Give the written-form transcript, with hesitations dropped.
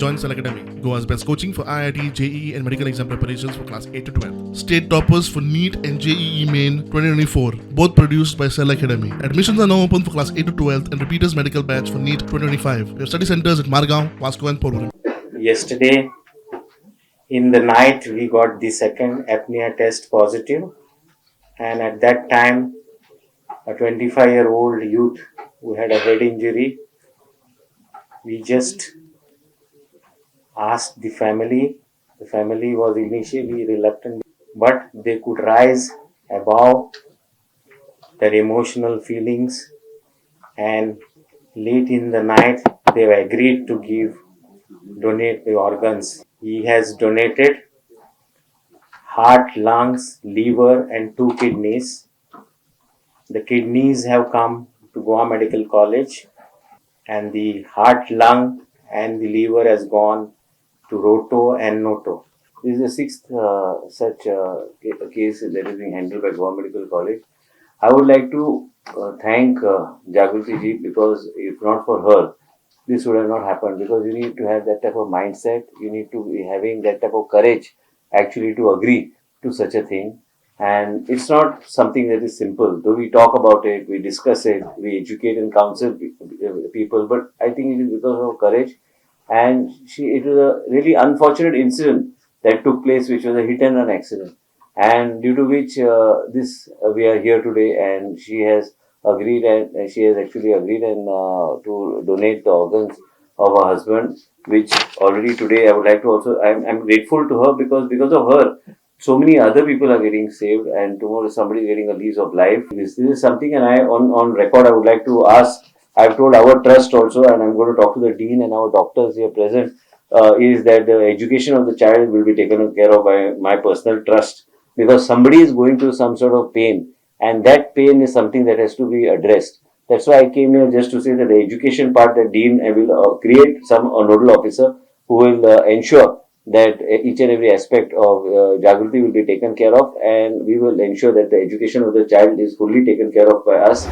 Join Cell Academy, Goa's best coaching for IIT, JEE and medical exam preparations for class 8 to 12. State toppers for NEET and JEE Main 2024, both produced by Cell Academy. Admissions are now open for class 8 to 12 and repeaters medical batch for NEET 2025. We have study centers at Margao, Vasco and Porvorim. Yesterday in the night we got the second apnea test positive, and at that time a 25-year-old youth who had a head injury, we just asked the family. The family was initially reluctant, but they could rise above their emotional feelings, and late in the night they agreed to donate the organs. He has donated heart, lungs, liver and 2 kidneys. The kidneys have come to Goa Medical College, and the heart, lung and the liver has gone to Roto and Noto. This is the sixth such case that is being handled by Goa Medical College. I would like to thank Jagruti ji, because if not for her, this would have not happened, because you need to have that type of mindset, you need to be having that type of courage actually to agree to such a thing. And it's not something that is simple. Though we talk about it, we discuss it, we educate and counsel people, but I think it is because of courage. And it was a really unfortunate incident that took place, which was a hit and run accident, and due to which we are here today, and she has agreed, and she has actually agreed and to donate the organs of her husband, which already today I would like to also, I'm grateful to her, because of her so many other people are getting saved, and tomorrow somebody is getting a lease of life. This is something, and on record I would like to ask, I've told our trust also, and I'm going to talk to the dean and our doctors here present, is that the education of the child will be taken care of by my personal trust, because somebody is going through some sort of pain, and that pain is something that has to be addressed. That's why I came here, just to say that the education part, the dean will create a nodal officer who will ensure that each and every aspect of Jagruti will be taken care of, and we will ensure that the education of the child is fully taken care of by us.